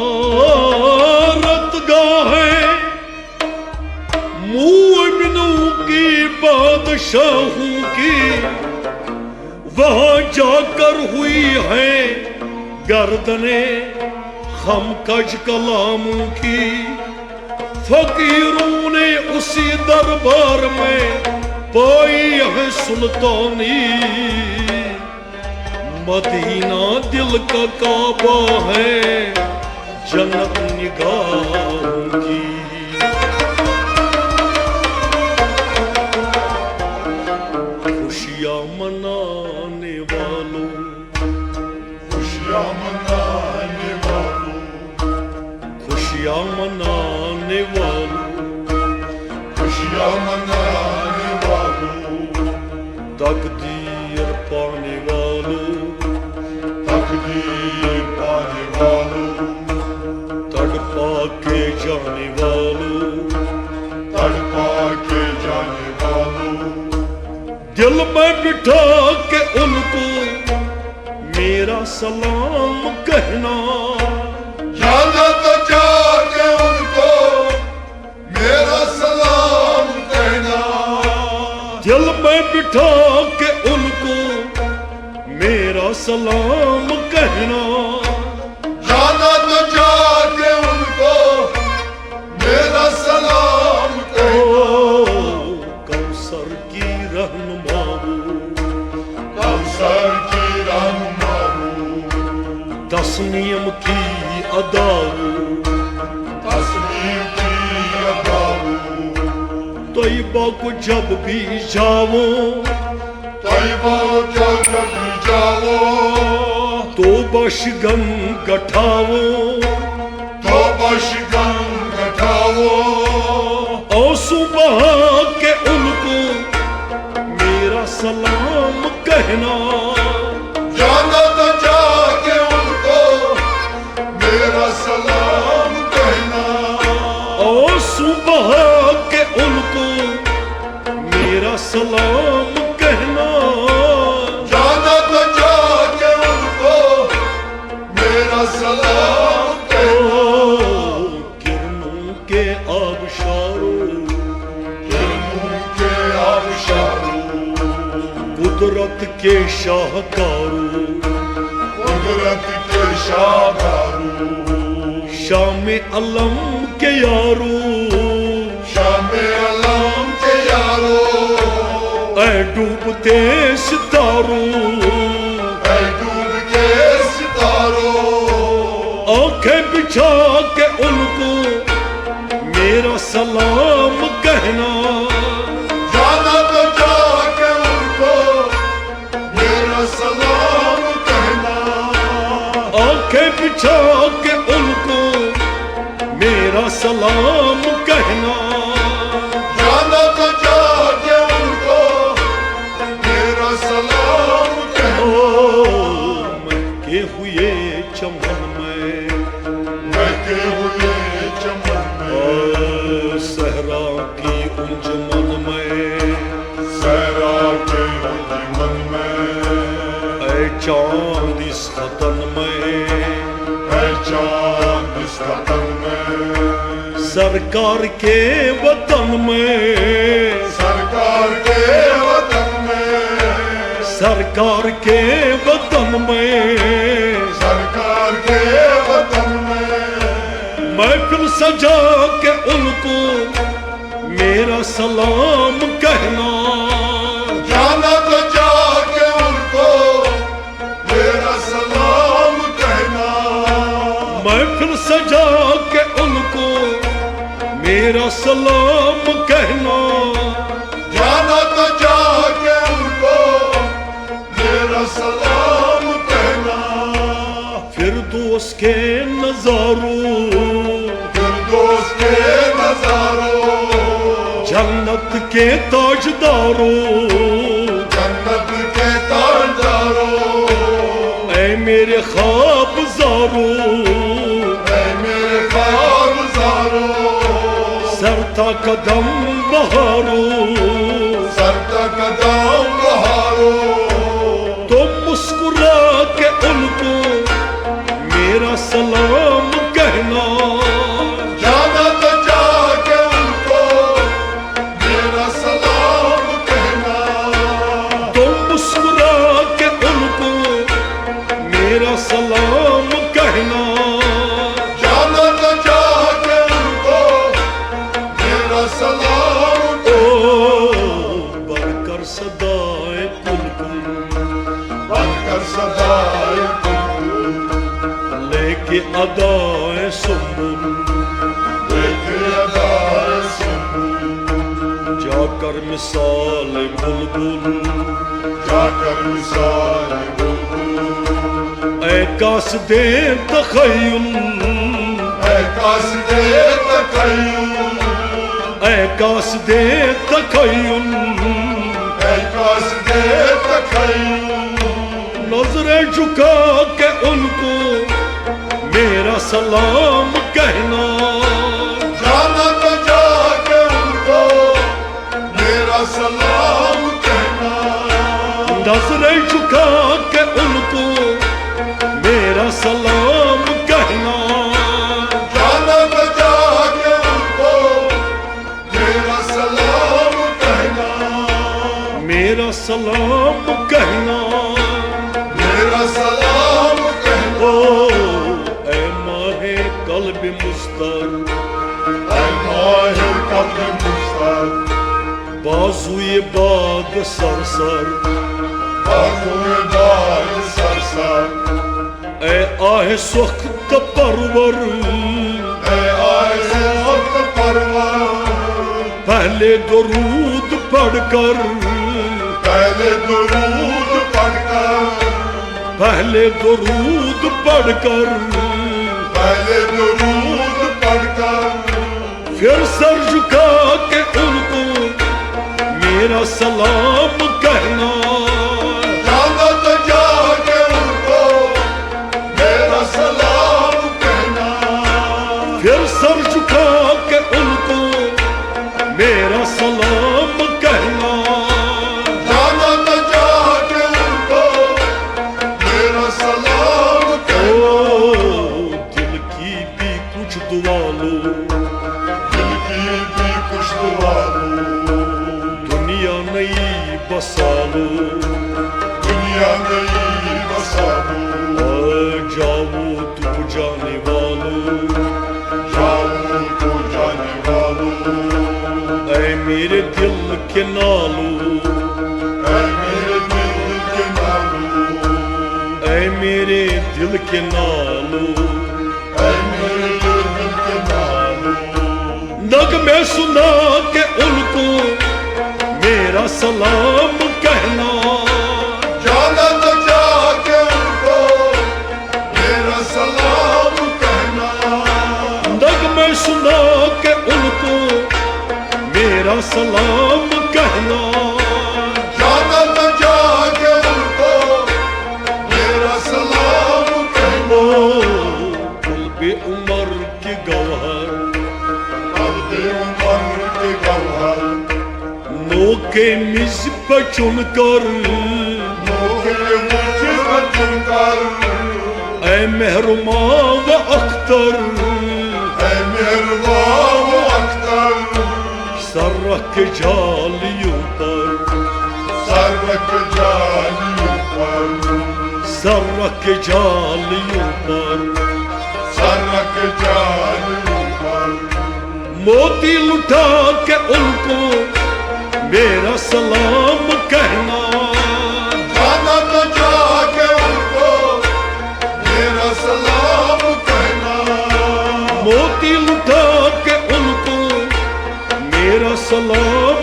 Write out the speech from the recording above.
زیارت گاہیں مومنوں کی بادشاہوں کی وہاں جا کر ہوئی ہیں گردنیں خم کج کلاموں کی فقیروں نے اسی دربار میں پائی ہے سلطانی مدینہ دل کا کعبہ ہے جنت نگاہوں کی خوشیاں منانے والوں خوشیاں منانے والوں خوشیاں منانے والوں خوشیاں منانے والوں تقدیر پانے والوں تقدیر پانے والوں تڑپا کے جانے والوں تڑپا کے جانے والوں دل میں بٹھا کے ان کو میرا سلام کہنا جانا تو جا کے ان کو میرا سلام کہنا دل میں بٹھا کے ان کو میرا سلام کہنا جانا تو جا کے ان کو میرا سلام کہنا کوثر کی رہنما ہو کوثر کی رہنما ہو تسنیم کی ادا ہو تسلیم کی ادا ہو طیبہ کو جب بھی جاؤ طیبہ جب بھی جاؤ تو بشگن گٹھاؤ تو بشگن گٹھاؤ آنسو بہا کے ان کو میرا سلام کہنا جانا تو جا کے ان کو میرا سلام کہنا آنسو بہا کے ان کو میرا سلام کہنا جانا تو جا کے ان کو میرا سلام کہنا کرنوں کے آبشاروں کرنوں کے آبشاروں قدرت کے شاہکاروں قدرت کے شاہکاروں شام علم کے یاروں شام علم کے یاروں اے ڈوبتے ستاروں اے ڈوب کے ستاروں آنکھیں بچھا کے ان کو میرا سلام کہنا جانا تو جا کے ان کو میرا سلام کہنا آنکھیں بچھا کے ان کو میرا سلام کہنا جانا تو جا کے ان کو میرا سلام کہنا مہکے ہوئے چمن میں مہکے ہوئے چمن میں صحرا کی انجمن میں صحرا کے انجمن میں اے چاند اس خطن میں اے چاند اس وطن میں سرکار کے وطن میں سرکار کے وطن میں سرکار کے وطن میں سرکار کے وطن میں محفل سجا کے ان کو میرا سلام کہنا جانا تو جا کے ان کو میرا سلام کہنا محفل سجا کے ان کو میرا سلام کہنا جانا تو جا کے ان کو میرا سلام کہنا فردوس کے نظاروں فردوس کے نظاروں جنت کے تاجداروں جنت کے تاجداروں اے میرے خواب زاروں اے میرے خواب زاروں سرتا قدم بہاروں سر تک قدم بہاروں تو مسکرا کے ان کو میرا سلام میرا سلام کہنا جانا تو جا کے ان کو میرا سلام بڑھ کر صدائے بلبل بن کر صدائے بلبل لے کے ادائے سنبل دیکھے ادائے سنبل جا کر مثال بلبل جا کر مثال بلبل اے قاصد تخیل اے قاصد تخیل اے قاصد تخیل اے قاصد تخیل نظریں جھکا کے ان کو میرا سلام کہنا جانا تو جا کے ان کو میرا سلام کہنا نظریں جھکا کے ان کو میرا سلام کہنا جانا تو جا کے ان کو میرا سلام کہنا میرا سلام کہنا میرا سلام کہنا اے ماہ قلب مستر اے ماہر قلب مستر بازوی باد سرسر بازوئے بال سرسر اے آہ سخت پرور اے آئے وقت پرور پہلے درود پڑھ کر پہلے درود پڑھ کر پہلے درود پڑھ کر پہلے درود پڑھ کر پھر سر جھکا کے ان کو میرا سلام کہنا جانا تو جا کے ان کو میرا سلام کہنا پھر سر جھکا کے ان کو میرا سلام کہنا جانا تو جا کے ان کو میرا سلام کہنا دل کی بھی کچھ دعا لو دل کی بھی کچھ دعا لو دنیا نہیں بسا لو دنیا نہیں بسا لو جاؤ تو جانے والو جاؤ تو جانے والوں اے میرے دل کے نالو اے میرے دل کے نالوں اے میرے دل کے نالو اے میرے دل کے نالوں نغمے سنا کے ان کو میرا سلام کہنا جانا تو جا کے ان کو میرا سلام کہنا نغمے سنا کے ان کو میرا سلام کہنا جانا تو جا کے ان کو میرا سلام کہنا قلب عمر کے گوہر قلب عمر کے گوہر نو کے مز پہ چن کر موقع مجھ پر چن کر اے محرماں و اختر اے مہربان و اختر سر رکھ جالیوں پر سر رکھ جالیوں پر سر رکھ جالیوں پر سر رکھ جالیوں پر موتی لٹا کے ان کو میرا سلام کہنا جانا تو جا کے ان کو میرا سلام کہنا موتی لٹا کے ان کو میرا سلام